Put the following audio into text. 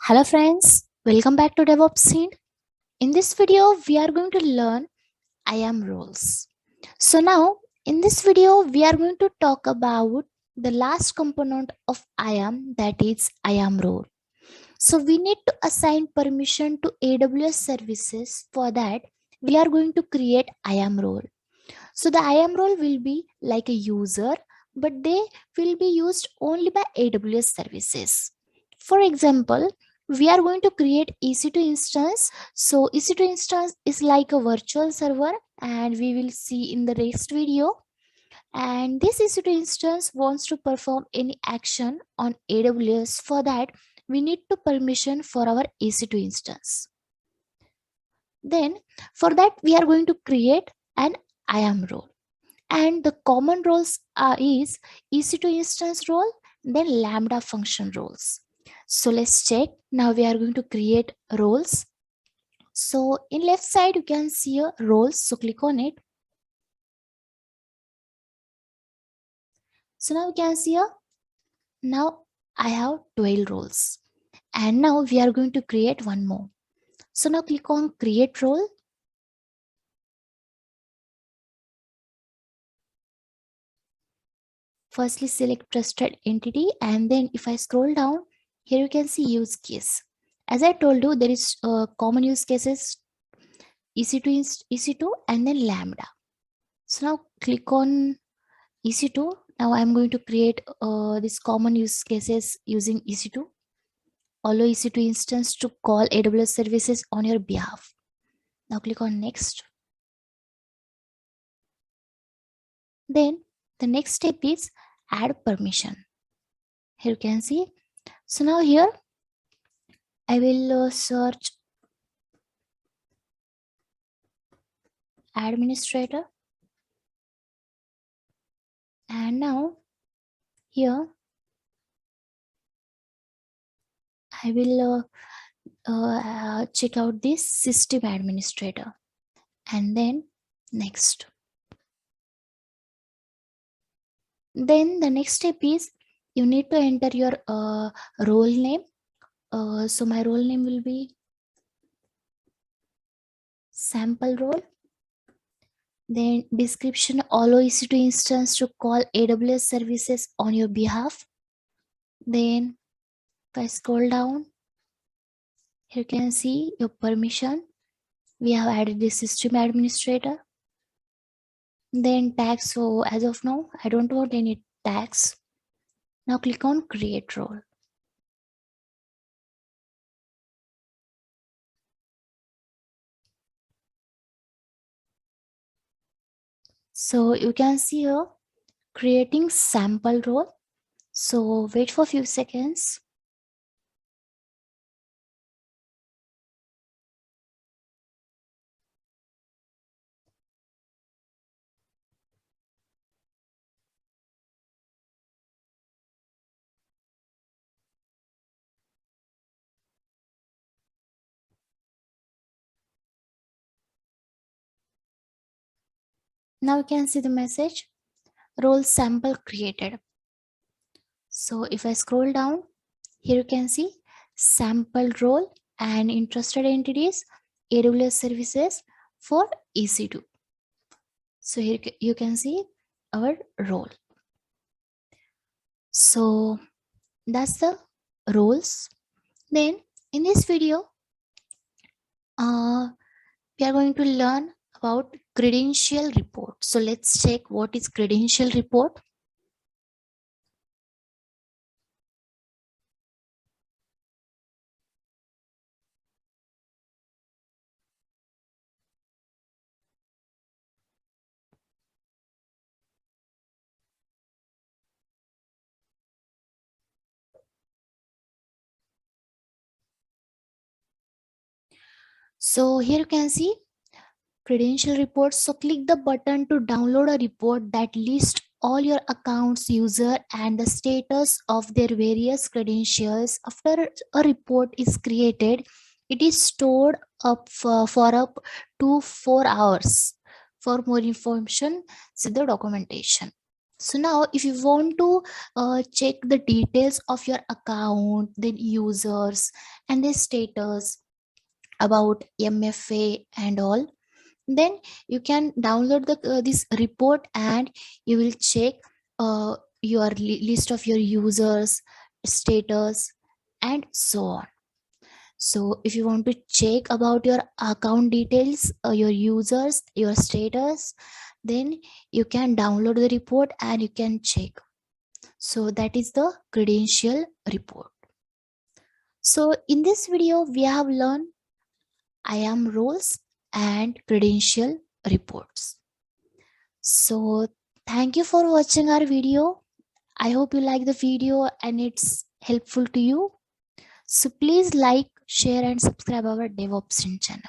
Hello friends, welcome back to DevOps Scene. In this video, we are going to learn IAM roles. So now, in this video, we are going to talk about the last component of IAM, that is IAM role. So we need to assign permission to AWS services. For that, we are going to create IAM role. So the IAM role will be like a user, but they will be used only by AWS services. For example, we are going to create EC2 instance. So EC2 instance is like a virtual server, and we will see in the next video. And this EC2 instance wants to perform any action on AWS. For that, we need to permission for our EC2 instance. Then for that, we are going to create an IAM role. And the common roles is EC2 instance role, then Lambda function roles. So let's check. Now we are going to create roles. So in left side, you can see a roles. So click on it. So now you can see now I have 12 roles. And now we are going to create one more. So now click on create role. Firstly, select trusted entity. And then if I scroll down, here you can see use case. As I told you, there is common use cases EC2 and then Lambda. So now click on EC2. Now I'm going to create this common use cases using EC2. Allow EC2 instance to call AWS services on your behalf. Now click on next. Then the next step is add permission. Here you can see. So now here I will search administrator, and now here I will check out this system administrator, and then next. Then the next step is you need to enter your role name. So my role name will be sample role. Then description, allow EC2 instance to call AWS services on your behalf. Then if I scroll down, here you can see your permission. We have added the system administrator. Then tags. So as of now, I don't want any tags. Now click on create role. So you can see here creating sample role. So wait for a few seconds. Now you can see the message role sample created. So if I scroll down, here you can see sample role and interested entities, AWS services for EC2. So here you can see our role. So that's the roles. Then in this video, we are going to learn about credential report. So let's check what is credential report. So here you can see credential reports. So click the button to download a report that lists all your accounts, user, and the status of their various credentials. After a report is created, it is stored up for up to 4 hours. For more information, see the documentation. So now if you want to check the details of your account, then users and their status about MFA and all, then you can download the this report, and you will check your list of your users, status, and so on. So if you want to check about your account details, your users, your status, then you can download the report and you can check. So that is the credential report. So in this video, we have learned IAM roles and credential reports. So thank you for watching our video. I hope you like the video and it's helpful to you. So please like, share and subscribe our DevOps channel.